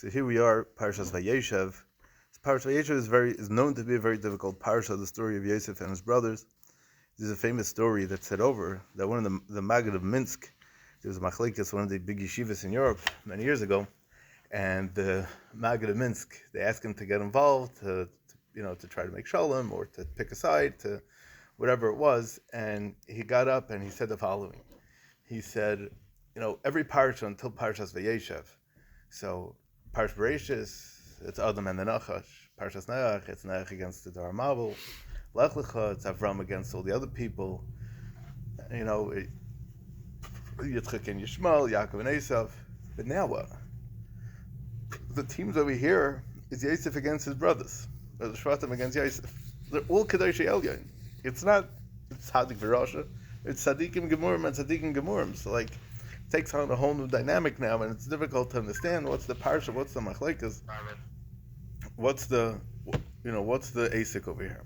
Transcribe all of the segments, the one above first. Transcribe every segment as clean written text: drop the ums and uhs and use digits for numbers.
So here we are, Parshas וישב. Parshas ויeshev is known to be a very difficult parsha, the story of Yosef and his brothers. There's a famous story that's said over that one of the Maggid of Minsk, there was a machlekes, one of the big yeshivas in Europe many years ago, and the Maggid of Minsk, they asked him to get involved to try to make shalom or to pick a side, to whatever it was, and he got up and he said the following. He said, every parsha until Parshas וישב, so Parsh Bereshis, it's Adam and the Nachash. Parshas Noach, it's Noach against the Dar Mabel. Lech Lecha, it's Avram against all the other people. Yitzchak and Yishmael, Yaakov and Esav. But now what? The teams over here is Yosef against his brothers. Or the Shvatim against Yosef. They're all Kadoshei Elyon. It's not Tzadik V'Rasha. It's Tzadikim Gemurim and Tzadikim Gemurim. So it takes on a whole new dynamic now, and it's difficult to understand what's the parsha, what's the machlekes, what's the asik over here.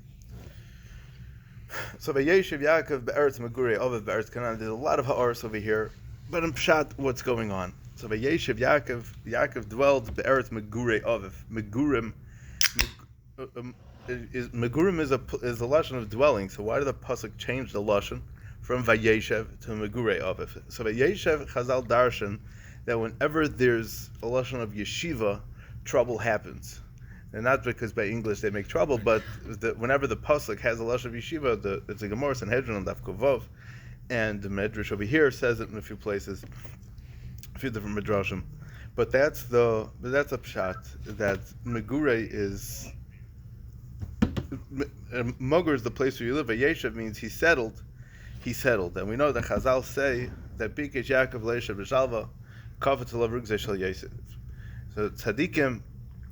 So Yeshiv Yaakov be'eretz Megurei Ovev be'eretz Canaan. There's a lot of ha'aros over here, but in Pshat, what's going on? So Yeshiv Yaakov dwelled be'eretz Megurei Ovev. Megurim is a lashon of dwelling. So why did the pasuk change the lashon from Vayeshev to Megurei Ovev? So Vayeshev Chazal darshan that whenever there's a lashon of yeshiva, trouble happens. And not because by English they make trouble, but whenever the pasuk has a lashon of yeshiva, it's a Gemara Sanhedrin on Daf Kuvov, and the Medrash over here says it in a few places, a few different midrashim. But that's a pshat that Megurei is. Mogur is the place where you live. Vayeshev means he settled. And we know that Chazal say that Bikesh Yaakov Leisha B'Shalva Kavet Alav Rugzei Shel Yosef. So tzaddikim,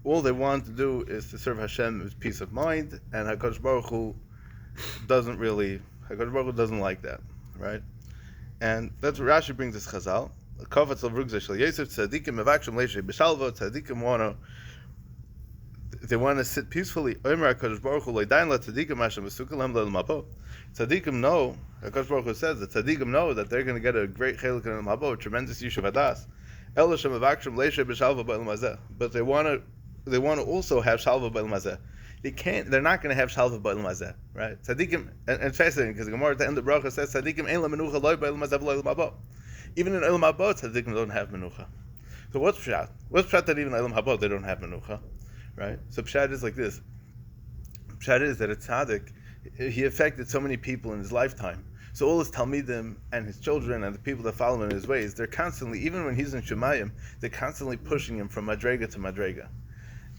all they want to do is to serve Hashem with peace of mind, and HaKadosh Baruch Hu doesn't like that, right? And that's what Rashi brings this Chazal. Kavet Alav Rugzei Shel Yosef tzaddikim mevakshim Leisha B'Shalva. Tzaddikim they want to sit peacefully. Tzaddikim know, HaKadosh Baruch Hu says that tzaddikim know that they're going to get a great chelik in the tremendous yishuv hadas. But they want to also have shalva b'el mazeh. They're not going to have shalva b'el mazeh, right? Tzaddikim, and it's fascinating because the Gemara at the end of the bracha says tzaddikim ein la menucha loy b'el mazeh v'lo elam haba. Even in elam haba, tzaddikim don't have menucha. So what's pshat? What's pshat that even in elam haba they don't have menucha? Right? So Pshat is like this. Pshat is that a tzaddik, he affected so many people in his lifetime. So all his talmidim and his children and the people that follow him in his ways, they're constantly, even when he's in Shemayim, they're constantly pushing him from madrega to madrega.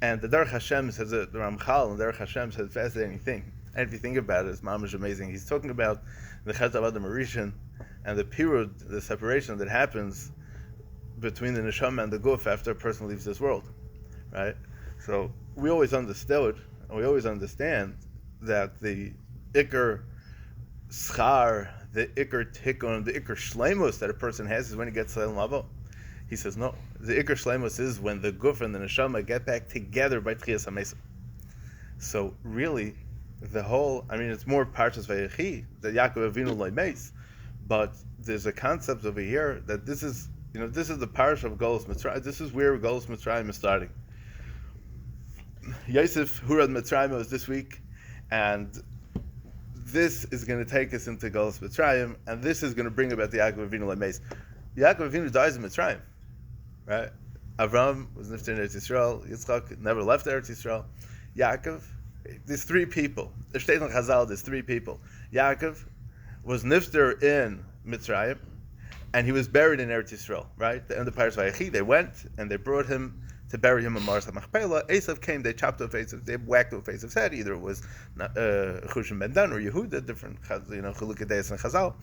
And the Derech Hashem says, the Ramchal and Derech Hashem says a fascinating thing. And if you think about it, it's mamash amazing. He's talking about the Chet Adam Rishon and the period, the separation that happens between the neshama and the guf after a person leaves this world. Right? So we always understood, and we always understand that the Iker Schar, the Iker Tikkun, the Iker Shleimus that a person has is when he gets Leil Mavo. He says no. The Iker Shleimus is when the Guf and the Neshama get back together by Tchias HaMesa. So really, it's more Parshas Vayechi, that Yaakov Avinu Loi Meis, but there's a concept over here that this is the Parsha of Golus Mitzrayim. This is where Golus Mitzrayim is starting. Yosef Hurad Mitzrayim was this week, and this is going to take us into Golus Mitzrayim, and this is going to bring about the Yaakov Avinu Lemeis. Yaakov Avinu dies in Mitzrayim, right? Avram was nifter in Eretz Yisrael. Yitzchak never left Eretz Yisrael. Yaakov, there's three people. There's three people. Yaakov was nifter in Mitzrayim, and he was buried in Eretz Yisrael, right? The end of Parshas Vayechi, they went and they brought him to bury him in Mars HaMachpelah. Esav came, they chopped off Esav, they whacked off Esav's head. Either it was Chushim Ben Dan or Yehuda, different Chilukei Deis and Chazal,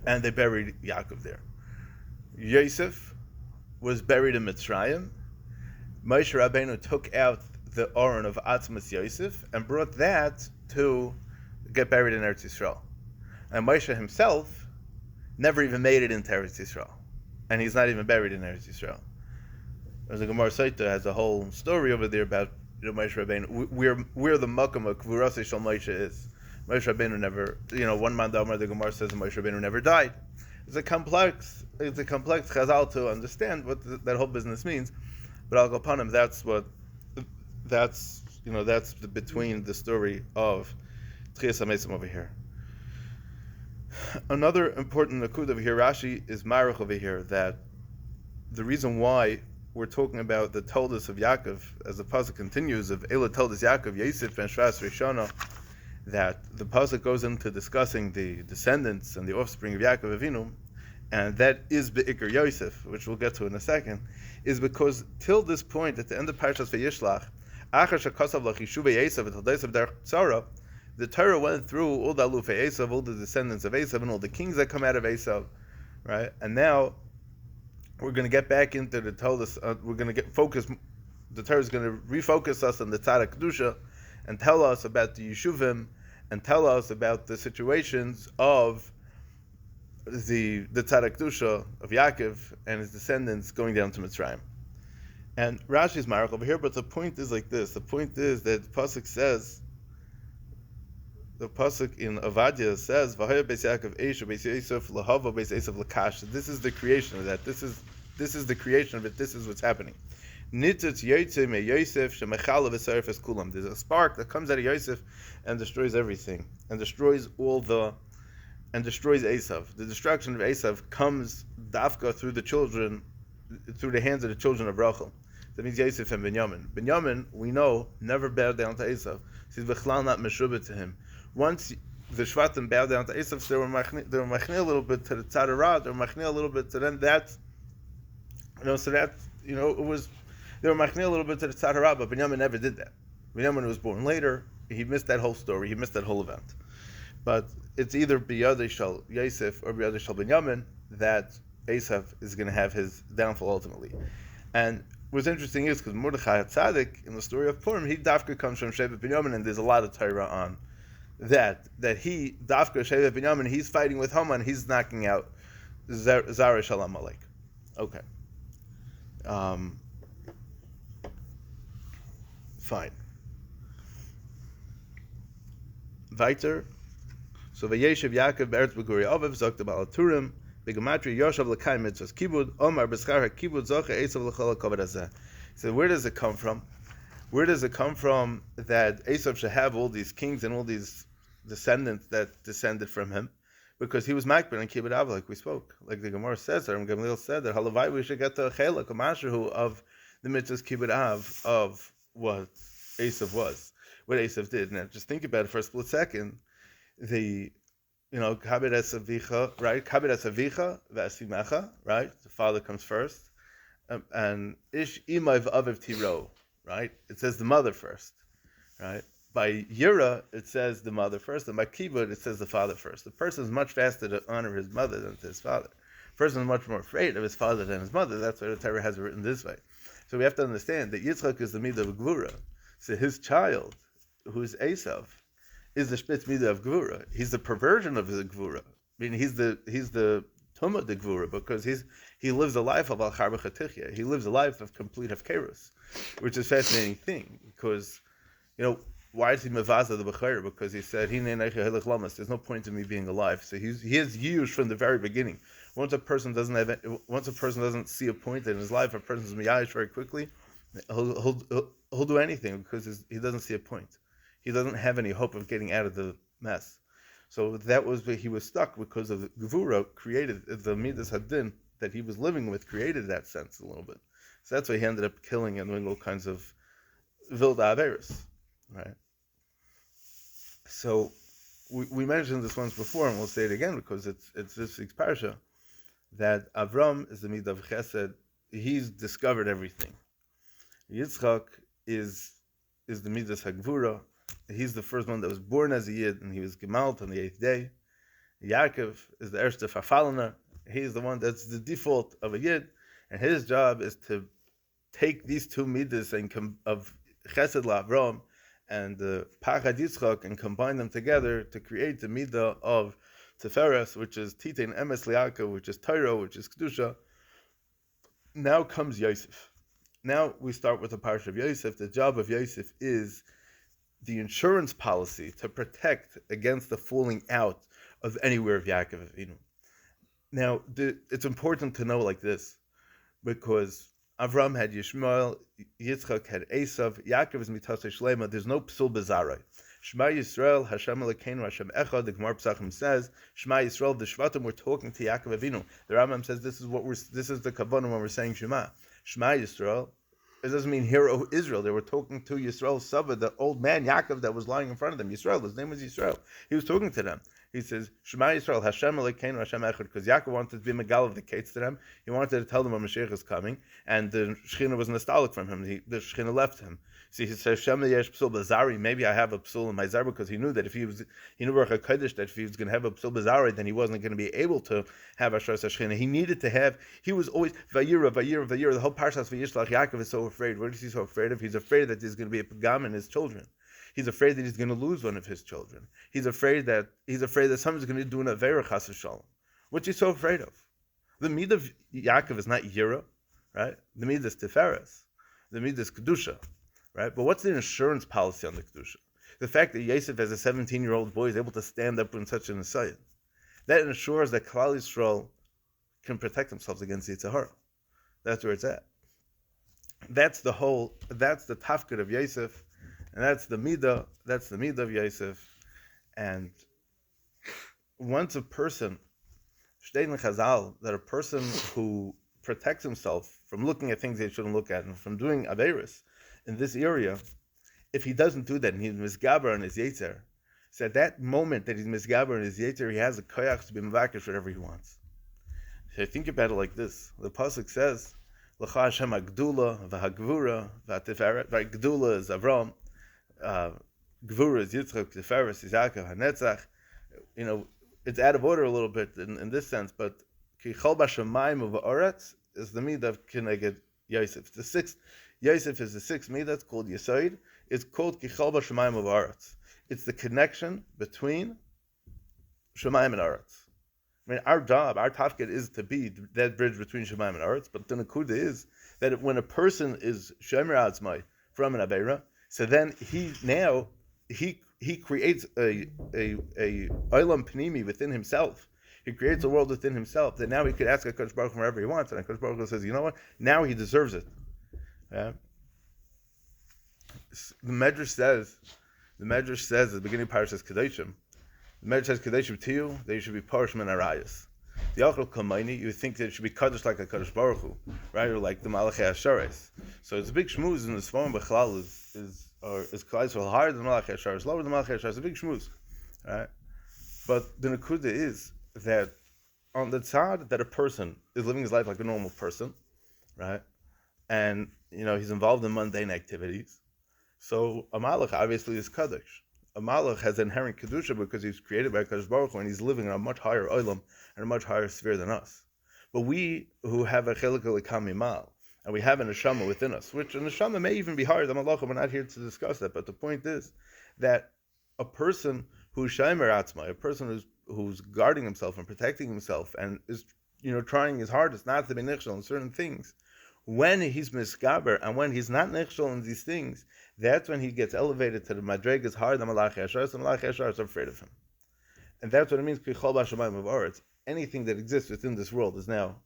and they buried Yaakov there. Yosef was buried in Mitzrayim. Moshe Rabbeinu took out the Aron of Atzmas Yosef and brought that to get buried in Eretz Yisrael. And Moshe himself never even made it into Eretz Yisrael, and he's not even buried in Eretz Yisrael. There's a Gemara Saita has a whole story over there about Moshe Rabbeinu, where the makam of Kvurasei Shel Moshe is. Moshe Rabbeinu never, one man the Gemara says Moshe Rabbeinu never died. It's a complex chazal to understand what that whole business means. But al kapanim, that's between the story of Tchias HaMesim over here. Another important nakud over here, Rashi is marach over here, that the reason why we're talking about the Toldos of Yaakov, as the pasuk continues of Ela Toldos Yaakov Yosef ben Shras Rishona, that the pasuk goes into discussing the descendants and the offspring of Yaakov Avinu, and that is Be'ikr Yosef, which we'll get to in a second, is because till this point, at the end of Parshas Vayishlach, Achar Shekasav Lachishuv Yosef and Toldos of Tzara, the Torah went through all the Alufei Esav, all the descendants of Esav, and all the kings that come out of Esav, right? And now we're going to get back into the Toldos. We're going to get focused. The Torah is going to refocus us on the Tzara Kedusha, and tell us about the Yeshuvim, and tell us about the situations of the Tzara Kedusha of Yaakov and his descendants going down to Mitzrayim. And Rashi's marach over here, but the point is like this. The point is that the pasuk says. The pasuk in Avadia says, "V'haya beis Yaakov Eshu beis Yosef lahava beis Esav lakash." This is the creation of that. This is the creation of it. This is what's happening. Nitzitz yotze me Yosef shemechala v'saref es kulam. There's a spark that comes out of Yosef and destroys everything, and destroys Esav. The destruction of Esav comes dafka through the hands of the children of Rachel. That means Yosef and Binyamin. Binyamin, we know, never bowed down to Esav. He's v'chlal not meshubah to him. Once the Shvatim bowed down to Esav, they were machni a little bit to the Tzara, they were machni a little bit to them. It was, they were machni a little bit to the Tzara, but Binyamin never did that. Binyamin was born later, he missed that whole story, he missed that whole event. But it's either B'yadei Shal Yosef or B'yadei Shal Binyamin that Esav is going to have his downfall ultimately. And what's interesting is, because Mordechai HaTzadik, in the story of Purim, he dafka comes from Shevet Binyamin, and there's a lot of Torah on that he dafka Shevet Binyamin, he's fighting with Haman, he's knocking out Zara Shalom Malek. Okay. Fine. Weiter. So Vayeshev Yaakov Be'eretz Beguri Aviv Zok Ba'al Turim Begematria Yoshav L'Kai Mitzvos Kibud Omar B'Schar HaKibud Zoche Esav L'Chol HaKavod Hazeh. So where does it come from? Where does it come from that Esav should have all these kings and all these descendants that descended from him? Because he was Makbid and Kibud Av, like we spoke. Like the Gemara says, or Gamliel said, that Halavai we should get to a Chelak, a Mashahu of the Mitzvahs Kibud Av of what Esav was, what Esav did. Now just think about it for a split second. Kabed es avicha, right? Kabed es avicha v'asimecha, right? The father comes first, and ish imay v'aviv tiro, right? It says the mother first, right? By Yira, it says the mother first, and by Kibud, it says the father first. The person is much faster to honor his mother than to his father. The person is much more afraid of his father than his mother. That's why the Torah has it written this way. So we have to understand that Yitzchak is the midah of Gvura. So his child, who is Esav, is the Spitz Midah of Gvura. He's the perversion of the Gvura. I mean, he's the Tumah de Gvura, because he lives a life of Al Charba Chatichya. He lives a life of complete Hefkerus, which is a fascinating thing, because, why is he Mevaza the Bechayr? Because he said, there's no point in me being alive. So he has used from the very beginning. Once a person doesn't see a point in his life, a person's miyayish very quickly, he'll do anything because he doesn't see a point. He doesn't have any hope of getting out of the mess. So that was where he was stuck, because of the Gevura created the Midas Hadin that he was living with, created that sense a little bit. So that's why he ended up killing and doing all kinds of Vilda Averis, right? So we mentioned this once before, and we'll say it again because it's this week's parsha, that Avram is the Midah of Chesed. He's discovered everything. Yitzchak is the Midas Hagvura. He's the first one that was born as a Yid, and he was gemalt on the 8th day. Yaakov is the Erste Verfallener. He's the one that's the default of a Yid, and his job is to take these two Midas of Chesed LaAvram and the Pachad Yitzchak and combine them together to create the Midah of Tiferes, which is Titein Emes LeYaakov, which is Torah, which is Kedusha. Now comes Yosef. Now we start with the parsha of Yosef. The job of Yosef is the insurance policy to protect against the falling out of anywhere of Yaakov Avinu. Now, it's important to know like this, because Avram had Yishmael, Yitzchak had Esav, Yaakov is Mitasei Shlema. There's no Psul Bezaroi. Shema Yisrael, Hashem Elokeinu, Hashem Echad. The Gemara Pesachim says, Shema Yisrael, the Shvatim were talking to Yaakov Avinu. The Rambam says this is the Kavanah when we're saying Shema. Shema Yisrael. It doesn't mean hear, O Israel. They were talking to Yisrael Saba, the old man Yaakov that was lying in front of them. Yisrael, his name was Yisrael. He was talking to them. He says, Shema Yisrael, Hashem Elokeinu, Hashem Echad, because Yaakov wanted to be Megal of the Kates to them. He wanted to tell them when Mashiach is coming, and the Shechina was nostalgic from him. The Shechina left him. So he says, Shem Yesh Psul Bazari, maybe I have a Psul in my Zar, because he knew that he knew Baruch HaKodesh, that if he was going to have a Psul Bazari, then he wasn't going to be able to have Ashras HaShechina. He needed to have, he was always, Vayira, the whole Parshas Vayishlach, Yaakov is so afraid. What is he so afraid of? He's afraid that there's going to be a Pagam in his children. He's afraid that he's going to lose one of his children. He's afraid that someone's going to do an Avera Chas v'Shalom. What's he so afraid of? The Midah of Yaakov is not Yira, right? The Midah is Tiferes. The Midah is Kedusha, right? But what's the insurance policy on the Kedusha? The fact that Yosef, as a 17-year-old boy, is able to stand up in such an asayid, that ensures that Klal Yisrael can protect themselves against the Yitzhahara. That's where it's at. That's the tafkid of Yosef. And that's the midah of Yosef. And once a person, Shtein Chazal, that a person who protects himself from looking at things he shouldn't look at and from doing Averis in this area, if he doesn't do that and he's misgaber on his Yetzer, so at that moment that he's misgaber on his Yetzer, he has a koyach to be mavakish whatever he wants. So think about it like this. The pasuk says, L'cha Hashem ha'gdula v'ha'gvura v'ha'tiferet. Right, gdula is Avram. Gvura is Yitzchak, Tiferes is Yaakov, HaNetzach. It's out of order a little bit in this sense, but Kichol Bashamayim of Oretz is the midah of Kineged Yosef. Yosef is the sixth midah. It's called Yesod. It's called Kichol Bashamayim of Oretz. It's the connection between Shemayim and Oretz. I mean, our job, our tafkid is to be that bridge between Shemayim and Oretz, but the Nakuda is that when a person is Shemer Atzmai from an Aveira, so then he creates a olam pnimi within himself. He creates a world within himself that now he could ask HaKadosh Baruch Hu wherever he wants, and HaKadosh Baruch Hu says, you know what? Now he deserves it. Yeah? The Medrash says at the beginning of Parshas Kedoshim, the Medrash says Kedoshim to you that you should be parish min arayos. The Yachol Kamaini, you think that it should be Kaddish like a Kaddish Baruch Hu, right? Or like the Malachei Ashares. So it's a big shmuz in this form, but Chalal is Klal Yisrael higher than Malachei Ashares, lower than Malachei Ashares. It's a big shmuz, right? But the Nakuda is that on the tzad that a person is living his life like a normal person, right? And, he's involved in mundane activities. So a Malach obviously is Kaddish. A Malach has inherent Kedusha because he's created by Kadosh Baruch Hu and he's living in a much higher olam and a much higher sphere than us. But we who have a chelik l'kam mal and we have a neshama within us, which a neshama may even be higher than Malach, we're not here to discuss that, but the point is that a person who's shaymer atzma, a person who's guarding himself and protecting himself and is trying his hardest not to be nichshel in certain things, when he's miskaber and when he's not nichshel in these things, that's when he gets elevated to the madregas higher than Malachei Ashares, and Malachei Ashares are afraid of him. And that's what it means, Kichol Bashamayim of Oretz. Anything that exists within this world is now,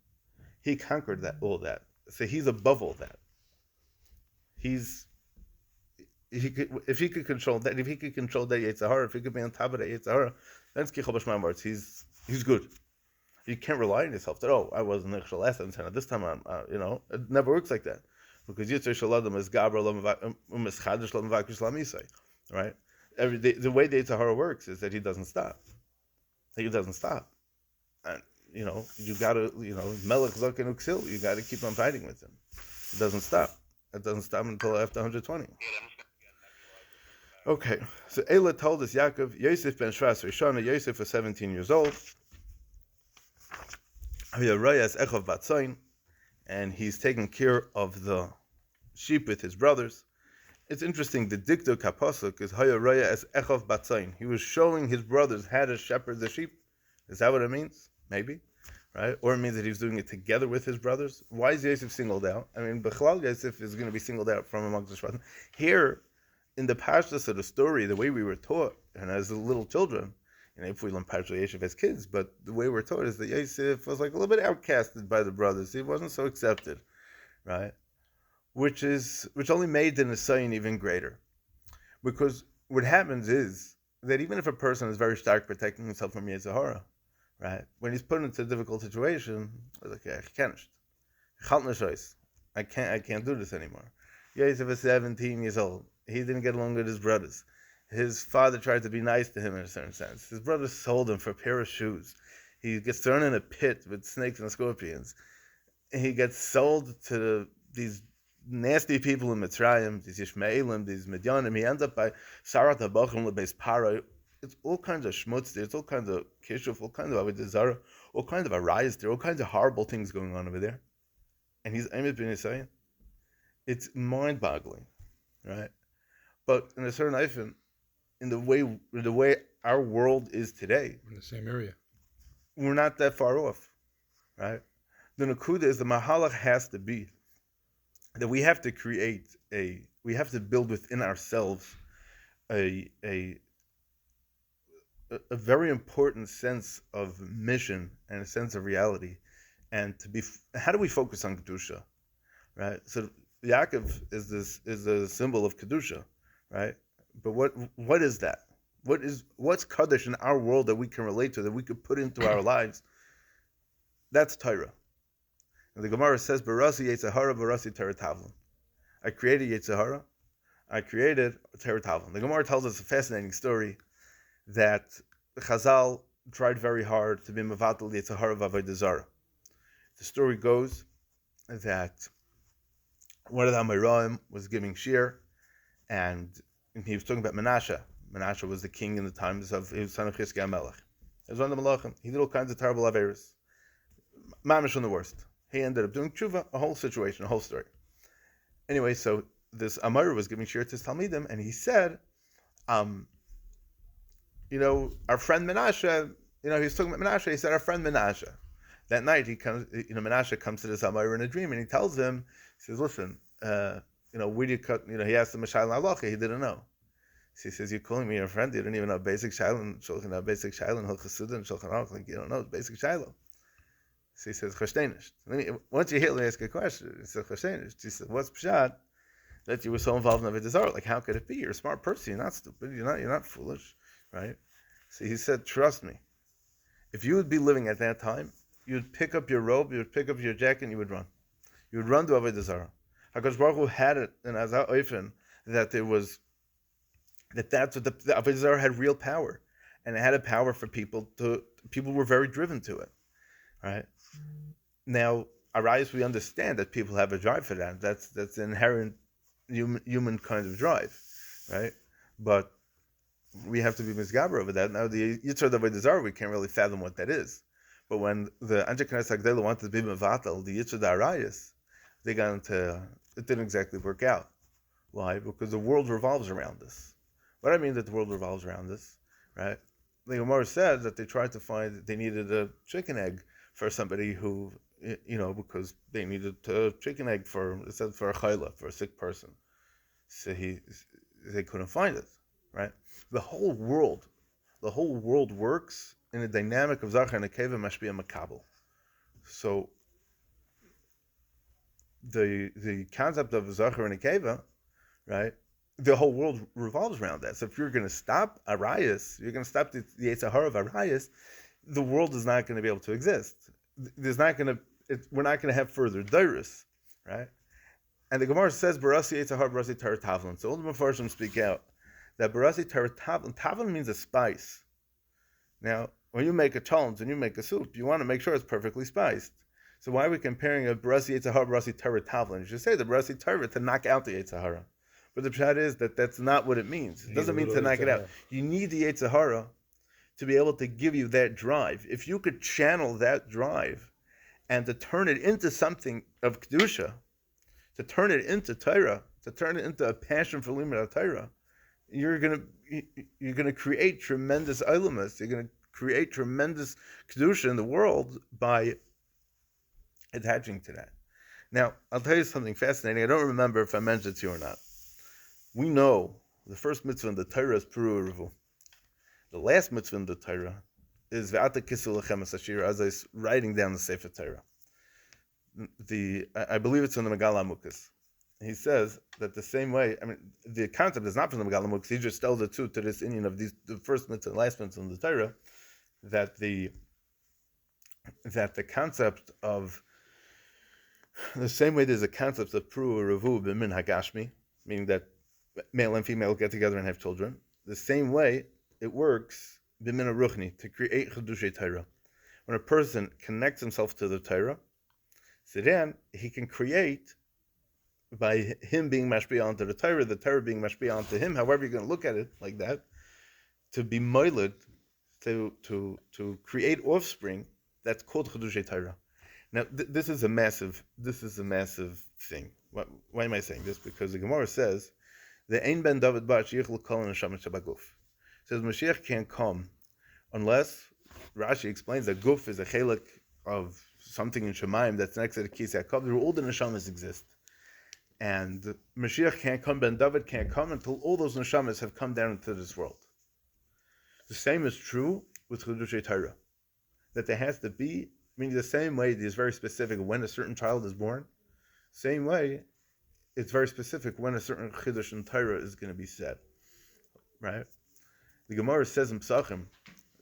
he conquered all that. So he's above all that. If he could control that Yetzirah, if he could be on top of that Yetzirah, then it's Kichol Bashamayim of Oretz. He's good. You can't rely on yourself that, I wasn't Nechshel last time, this time it never works like that. Because Yitzhak Shaladam is Gabra Chadash Lamavakish Lamisai, right? The way the Yitzhahara works is that he doesn't stop. And, you gotta, Melech Zaken Uksil, you gotta keep on fighting with him. It doesn't stop. It doesn't stop until after 120. Okay, so Eila told us Yaakov, Yosef ben Shras Rishona, Yosef was 17 years old. And he's taking care of the sheep with his brothers. It's interesting, the dikduk kapasuk is Hayaraya as Echov Batzain. He was showing his brothers how to shepherd the sheep. Is that what it means? Maybe, right? Or it means that he was doing it together with his brothers. Why is Yosef singled out? I mean, Bechlal Yosef is going to be singled out from amongst the Shvatim. Here, in the pashtus of the story, the way we were taught, and as little children, if we learn Parshat Yeshiv as kids, but the way we're taught is that Yosef was like a little bit outcasted by the brothers. He wasn't so accepted, right? which only made the Nisayan even greater. Because what happens is that even if a person is very stark protecting himself from Yetzer Hara, right, when he's put into a difficult situation, he's like, I can't do this anymore. Yosef is 17 years old. He didn't get along with his brothers. His father tried to be nice to him in a certain sense. His brothers sold him for a pair of shoes. He gets thrown in a pit with snakes and scorpions. He gets sold to these nasty people in Mitzrayim, these Ishmaelim, these Midyanim. He ends up by Sarat HaBachim LeBeis Paro. It's all kinds of schmutz there. It's all kinds of kishuf, all kinds of avodah zarah, all kinds of arayas there, all kinds of horrible things going on over there. And he's Emet Ben Yisrael. It's mind-boggling, right? But in a certain ifin, in the way our world is today, in the same area, we're not that far off, right? The nakuda is the mahalach has to be that we have to build within ourselves a very important sense of mission and a sense of reality, and how do we focus on kedusha, right? So Yaakov is a symbol of kedusha, right? But what is that? What's kaddish in our world that we can relate to, that we could put into our lives? That's Torah. And the Gemara says, "Barasi Yetzirah, Barasi Teratavlin." I created Yetzirah, I created Teratavlin. The Gemara tells us a fascinating story that the Chazal tried very hard to be mevatel Yetzirah v'avodah zarah. The story goes that one of the Amoraim was giving shir, and he was talking about Menashe. Menashe was the king in the times of, he was son of Chizkiah Melech. He was one of the Malachim. He did all kinds of terrible averos. Mamish on the worst. He ended up doing tshuva, a whole situation, a whole story. Anyway, so this Amor was giving shir to his Talmidim, and he said, our friend Menashe, he was talking about Menashe, he said, our friend Menashe. That night, Menashe comes to this Amor in a dream, and he tells him, he says, listen, where do you cut, he asked him a shayla halacha, he didn't know. So he says, you're calling me your friend, you don't even know basic shayla, and basic shayla, and Hilchas and Shulchan Aruch, like, you don't know basic shayla. So he says, Chashtenish. Once you hear, let me ask a question. He says, Chashtenish. He said, what's pshat that you were so involved in avodah zarah? Like, how could it be? You're a smart person. You're not stupid. You're not foolish, right? So he said, trust me. If you would be living at that time, you would pick up your robe, you would pick up your jacket, and you would run. You would run to avodah zarah. HaKadosh Baruch Hu had it in Azar Oifen that's what the avodah zarah had real power, and it had a power for people were very driven to it, right? Now, arayos, we understand that people have a drive for that. That's an inherent human kind of drive, right? But we have to be misgaber over that. Now, the Yitzhak Avodah Zarah, we can't really fathom what that is. But when the Anshe Knesset Hagdela wanted to be mevatel, the Yitzhak Arayos, they got into, it didn't exactly work out. Why? Because the world revolves around us. What do I mean that the world revolves around us, right? The Gemara said that they needed a chicken egg for somebody who, because they needed a chicken egg for a chayla, for a sick person. So they couldn't find it, right? The whole world works in a dynamic of Zachar and Nekeva Mashpia Makabel. So the concept of Zachar and Nekeva, right? The whole world revolves around that. So if you're going to stop Arayas, you're going to stop the Yetzer Hara of Arayas, the world is not going to be able to exist. We're not going to have further dairis, right? And the Gemara says, Barasi Yetzer Hara, Barasi Torah Tavlin. So all the Mefarshim speak out that Barasi Torah Tavlin, Tavlin means a spice. Now, when you make a cholent, when you make a soup, you want to make sure it's perfectly spiced. So why are we comparing a Barasi Yetzer Hara, Barasi Torah Tavlin? You should say the Barasi Torah to knock out the Yetzer Hara. But the pshat is that's not what it means. It doesn't mean to knock it out. You need the Yetzer Hara to be able to give you that drive. If you could channel that drive and to turn it into something of Kedusha, to turn it into Torah, to turn it into a passion for Limud Torah, you're gonna create tremendous ilamas. You're gonna create tremendous Kedusha in the world by attaching to that. Now, I'll tell you something fascinating. I don't remember if I mentioned it to you or not. We know the first mitzvah in the Torah is Peru Revu. The last mitzvah in the Torah is Ve'ata Kisu Lechem Es Ashira, as I was writing down the Sefer Torah. I believe it's in the Megala Amukas. he says that the same way, I mean, the concept is not from the Megalim, because he just tells it to this Indian of these, the first mitzvah and last mitzvah in the Torah, that the concept of, the same way there's a concept of Pru Revu B'min Hagashmi, meaning that male and female get together and have children, the same way it works B'min Ruchni, to create Chedushay Torah. When a person connects himself to the Torah, so then he can create, by him being mashpia onto the Torah being mashpia onto him, however you're going to look at it, like that, to be moiled, to create offspring, that's called Chedushay Torah. Now, this is a massive thing. Why am I saying this? Because the Gemara says, the Ein Ben David Bar Sheichel Kol Neshama Shabaguf. Says Mashiach can't come unless, Rashi explains that Guf is a chelik of something in Shemaim that's next to the Kisei HaKavod, where all the neshamas exist. And Mashiach can't come, Ben David can't come until all those neshamas have come down into this world. The same is true with Chedushay Torah. That there has to be, meaning the same way it is very specific when a certain child is born, same way it's very specific when a certain Chidush in Torah is going to be said. Right? The Gemara says in Psachim,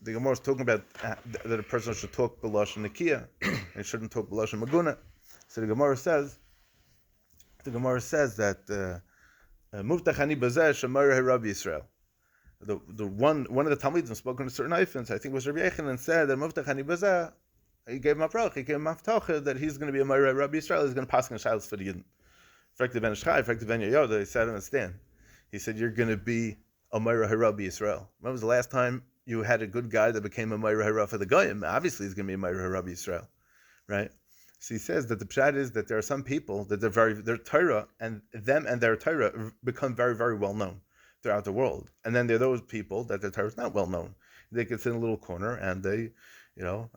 the Gemara is talking about that a person should talk B'lashon Nikiya and shouldn't talk B'lashon Maguna. So the Gemara says that Muftachani Bazeh Shemar Rabbi Yisrael. The one of the Talmidim spoke on a certain ifins, I think it was Rabbi Yechon, and said that Muftachani Bazeh, he gave him a brach, he gave him a maftacha that he's going to be a Ma'ir Rabbi Yisrael, he's going to pass on Shilas for the Yidden. Effective Ben Ishchai, effective Ben Yoda, he sat on a stand. He said, you're going to be a Ma'ir Rabbi Yisrael. When was the last time you had a good guy that became a Ma'ir Hara for the Goyim? Obviously he's going to be a Ma'ir Rabbi Yisrael. Right? So he says that the pshat is that there are some people that their Torah and them and their Torah become very, very well known throughout the world. And then there are those people that their Torah is not well known. They can sit in a little corner and they,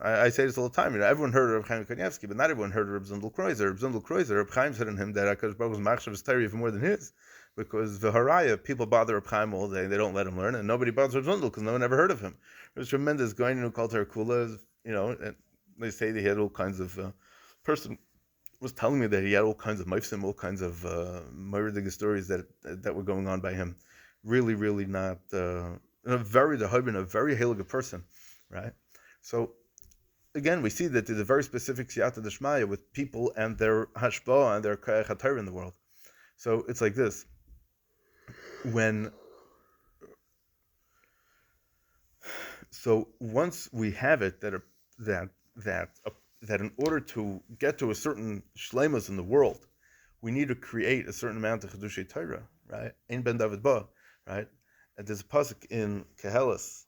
I say this all the time, everyone heard of Chaim Kanievsky, but not everyone heard of Reb Zundel Kreuzer. Reb Zundel Kreuzer, Reb Chaim said in him that HaKadosh Baruch Hu's machshav is Torah even more than his, because the Haraya, people bother Reb Chaim all day, they don't let him learn, and nobody bothers Reb Zundel because no one ever heard of him. It was tremendous going who called her Kula, and they say that he had all kinds of, person was telling me that he had all kinds of mifsim, all kinds of murdic stories that were going on by him. Really, really not, a very halig person, right? So, again, we see that there's a very specific siyata d'shmaya with people and their hashpah and their kayach haTorah in the world. So it's like this: so once we have it that in order to get to a certain shleimus in the world, we need to create a certain amount of chedushay Torah, right? Ein Ben David Ba, right? And there's a pasuk in Kehelis.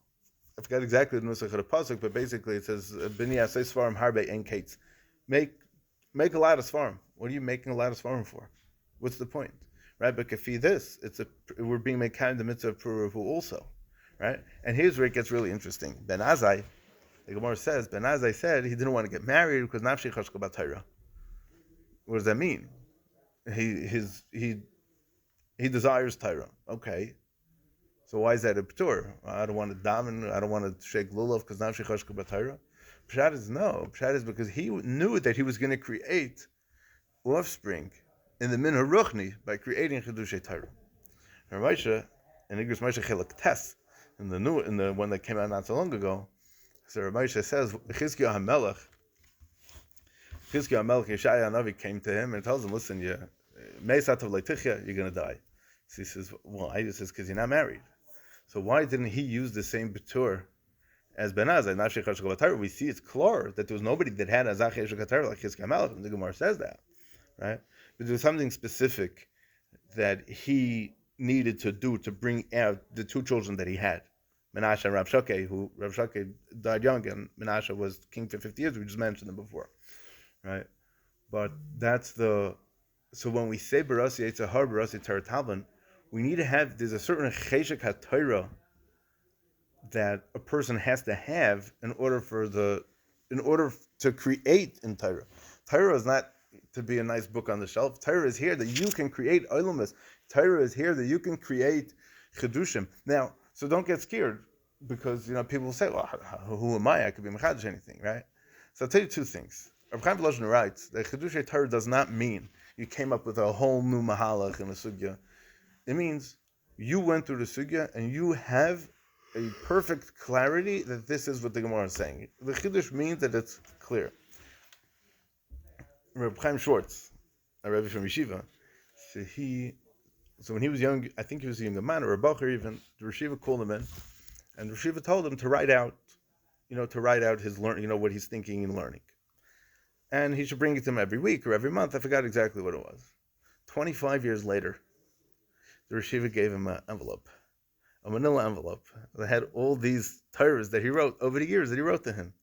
I forgot exactly the nusach of the pasuk, but basically it says, "Bini asay svarim harbe ein kates." Make a lot of svarim. What are you making a lot of svarim for? What's the point, right? But kafi this, we're being made kind of the mitzvah of Puravu also, right? And here's where it gets really interesting. Ben Azai, the Gemara says, Ben Azai said he didn't want to get married because nafshi chashka b'Torah. What does that mean? He desires Torah. Okay. So why is that a p'tur? I don't want to daven, I don't want to shake lulav because nafshi chashka b'Torah. Pshat is no. Pshat is because he knew that he was going to create offspring in the min haruchni by creating chedushay Torah. Ramosha and Igros Moshe Chelak Tes in the one that came out not so long ago. So Ramosha says Chizkiah HaMelech Yeshaya Hanavi came to him and tells him, listen, you're going to die. So he says, well, he says because you're not married. So why didn't he use the same betur as Ben Azai? We see it's clear that there was nobody that had Azach Yeshua like Chizkiah HaMelech, and the Gemara says that, right? But there was something specific that he needed to do to bring out the two children that he had. Menashe and Rav Shakeh died young, and Menashe was king for 50 years. We just mentioned them before, right? But so when we say Barasi Yitzhahar, Barasi Taratalban, we need to there's a certain Cheshek HaTorah that a person has to have in order to create in Torah. Torah is not to be a nice book on the shelf. Torah is here that you can create Olamus. Torah is here that you can create Chedushim. Now, so don't get scared because people will say, well, who am I? I could be Mechadesh anything, right? So I'll tell you two things. Reb Chaim Volozhin writes that Chedushay Torah does not mean you came up with a whole new mahalach in the sugya. It means you went through the sugya and you have a perfect clarity that this is what the Gemara is saying. The Chiddush means that it's clear. Reb Chaim Schwartz, a Rebbe from Yeshiva, so when he was young, I think he was a younger man or a bacher even, the Yeshiva called him in, and the Yeshiva told him to write out his learning, what he's thinking and learning. And he should bring it to him every week or every month. I forgot exactly what it was. 25 years later, the Yeshiva gave him an envelope, a manila envelope that had all these Torahs that he wrote over the years that he wrote to him.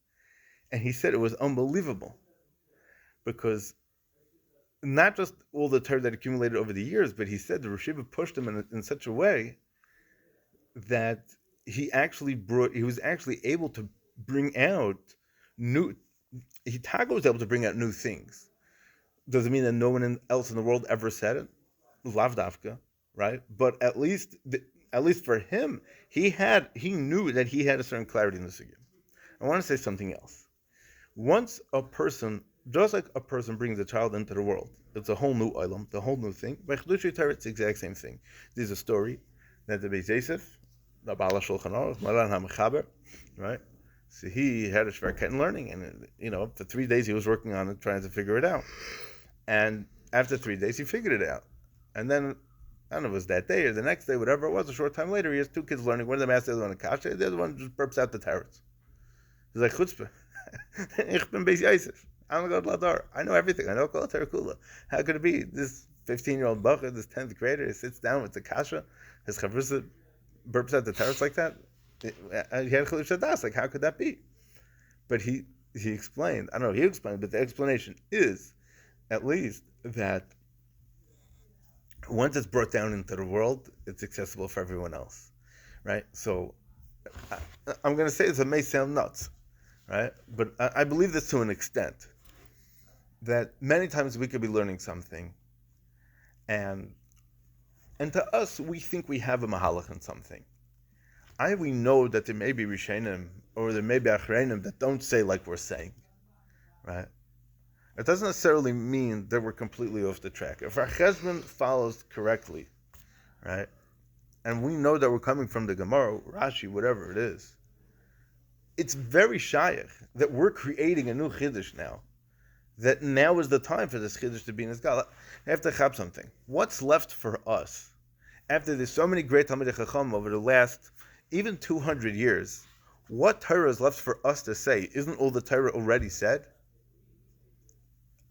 And he said it was unbelievable because not just all the Torah that accumulated over the years, but he said the Yeshiva pushed him in such a way that he was actually able to bring out Tago was able to bring out new things. Does it mean that no one else in the world ever said it? Lav dafka, right? But at least for him, he knew that he had a certain clarity in the sugya. I want to say something else. Once a person, just like a person brings a child into the world, it's a whole new olam, the whole new thing. By Chedush Torah, it's the exact same thing. There's a story that the Yosef, the Baal HaShulchan Aruch, Maran HaMechaber, right? So he had a shverket learning, and for 3 days he was working on it, trying to figure it out. And after 3 days, he figured it out. And then, I don't know if it was that day or the next day, whatever it was, a short time later, he has 2 kids learning. One of them asked the other one a kasha, the other one just burps out the tarots. He's like, chutzpah. Ich bin Beis Yosef. I'm going to go to Ladar. I know everything. I know Kol Terakula. How could it be? This 15-year-old bacher, this 10th grader, he sits down with the kasha, his chavrusa burps out the tarots like that? He had Chilul Shadas, like how could that be? But he explained, I don't know, he explained, but the explanation is, at least, that once it's brought down into the world, it's accessible for everyone else, right? So, I'm going to say it may sound nuts, right? But I believe this to an extent, that many times we could be learning something, and to us, we think we have a mahalach in something. We know that there may be Rishonim or there may be Achreinim that don't say like we're saying, right? It doesn't necessarily mean that we're completely off the track. If our cheshbon follows correctly, right, and we know that we're coming from the Gemara, Rashi, whatever it is, it's very shayach that we're creating a new chiddush now. That now is the time for this chiddush to be in this gal. I have to chab something. What's left for us after there's so many great Talmidei Chacham over the last even 200 years, what Torah is left for us to say? Isn't all the Torah already said?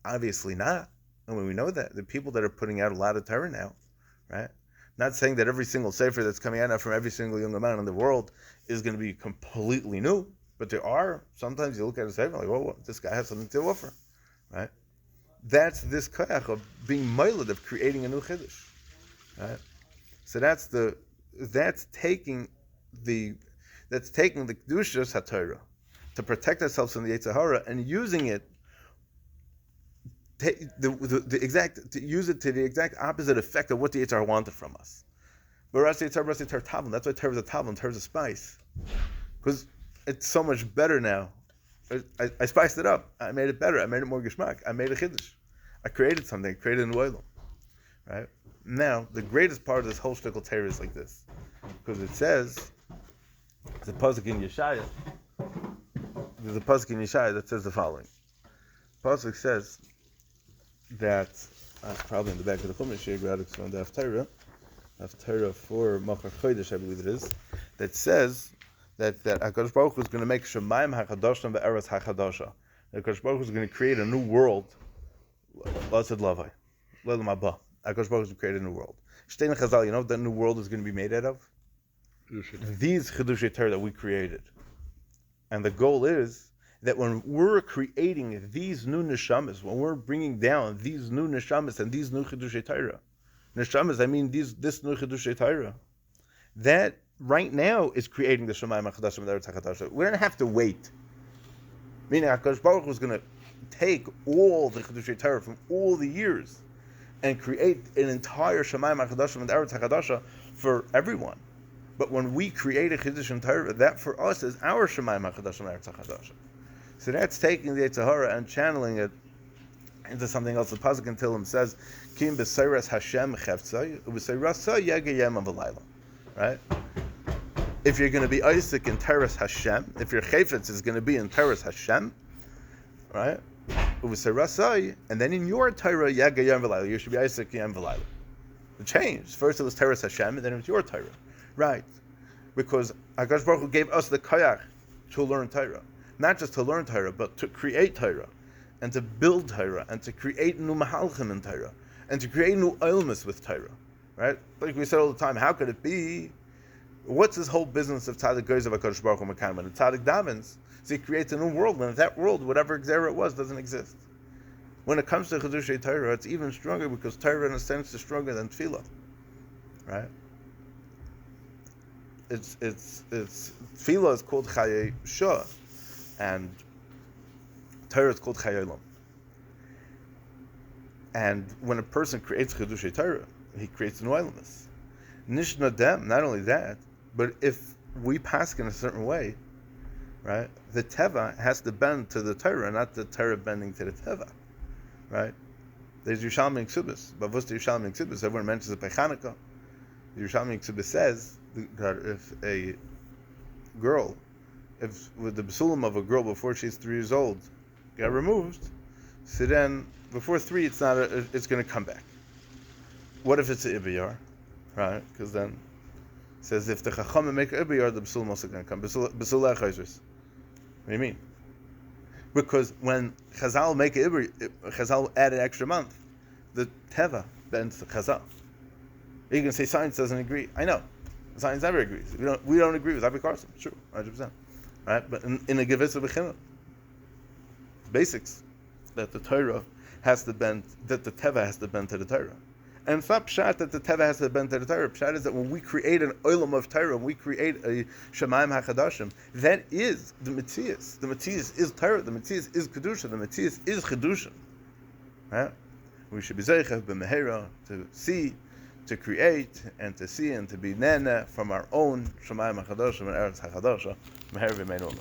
Obviously not. I mean, we know that. The people that are putting out a lot of Torah now, right? Not saying that every single sefer that's coming out now from every single young man in the world is going to be completely new, but there are. Sometimes you look at a sefer like, oh, this guy has something to offer, right? That's this koyach of being moiled, of creating a new chiddush, right? So that's taking the kedushas haTorah to protect ourselves from the Yetzer Hara and using it to use it to the exact opposite effect of what the Yetzer Hara wanted from us. But that's why Torah is a tavlin, Torah is a spice, because it's so much better now. I spiced it up. I made it better. I made it more geschmack. I made a chiddush. I created something. I created an oilam, right? Now the greatest part of this whole shtickle Torah is like this, because it says. There's a pasuk in Yeshaya. That says the following. The pasuk says that probably in the back of the Chumash here, Gradix on the Haftarah for Machar Chodesh, I believe it is, that says that HaKadosh Baruch Hu is going to make Shemayim HaChadosh and Ve'eretz HaChadosha. HaKadosh Baruch Hu is going to create a new world. L'asad Lavai, Le'lam Haba. HaKadosh Baruch Hu is going to create a new world. Shtein Chazal, you know what that new world is going to be made out of? These Chedushei Torah that we created. And the goal is that when we're creating these new neshamas, when we're bringing down these new neshamas and these new Chedushei Torah, neshamas, I mean this new Chedushei Torah, that right now is creating the Shemayim HaChadashim and the Eretz HaChadashah. We don't have to wait. Meaning HaKadosh Baruch Hu is going to take all the Chedushei Torah from all the years and create an entire Shemayim HaChadashim and the Eretz HaChadashah for everyone. But when we create a Chiddush in Torah, that for us is our Shemayim HaChadashim Eretz HaChadashah. So that's taking the Yetzer Hara and channeling it into something else. The pasuk in Tehillim says, "Kim b'seiras Hashem cheftzai, u'b'seirasa yegayem avalayla." Right? If you're going to be Isaac in Teres Hashem, if your chayfetz is going to be in Teres Hashem, right? U'b'seirasa, and then in your Torah yegayem avalayla, you should be Isaac yem avalayla. The change. First it was Teres Hashem, and then it was your Torah, right? Because Hakadosh Baruch Hu gave us the koyach to learn Torah, not just to learn Torah, but to create Torah, and to build Torah, and to create new mahalchim in Torah, and to create new ilmus with Torah, right? Like we said all the time, how could it be? What's this whole business of tzaddik goes of Hakadosh Baruch Hu Mekayim? When the tzaddik davens, so he creates a new world, and if that world, whatever gzera it was, doesn't exist. When it comes to Chedushei Torah, it's even stronger because Torah, in a sense, is stronger than Tefillah, right? It's Tefillah is called Chayei Shah, and Torah is called Chayei Olam. And when a person creates Chedushei Torah, he creates an oilness. Nishna Dem, not only that, but if we pass in a certain way, right, the Teva has to bend to the Torah, not the Torah bending to the Teva, right? There's Yerushalmi Ksubis. Bavus the Yerushalmi Ksubis, everyone mentions it by Chanukah. The Yerushalmi Ksubis says that if a girl, if with the basulim of a girl before she's 3 years old got removed, so then before 3 it's not it's going to come back. What if it's an Ibiyar, right? Because then it says if the Chachamim make an Ibiyar, the basulim also going to come. Basul Echayzris. What do you mean? Because when Chazal make an Ibiyar, Chazal add an extra month, the Teva bends the Chazal. You can say science doesn't agree. I know. Science never agrees. We don't agree with Avi Carson. True, 100%. Right? But in a Gevitza B'china, basics, that the Torah has to bend, that the Teva has to bend to the Torah. And it's not pshat that the Teva has to bend to the Torah. Pshat is that when we create an olam of Torah, when we create a Shemayim HaChadashim, that is the Metzias. The Metzias is Torah. The Metzias is Kedusha. The Metzias is Kedusha. Right? We should be Zeichev b'mehera to see, to create, and to see, and to be nene from our own Shemayim HaChadashim and Eretz HaChadashah. Meher v'meinu.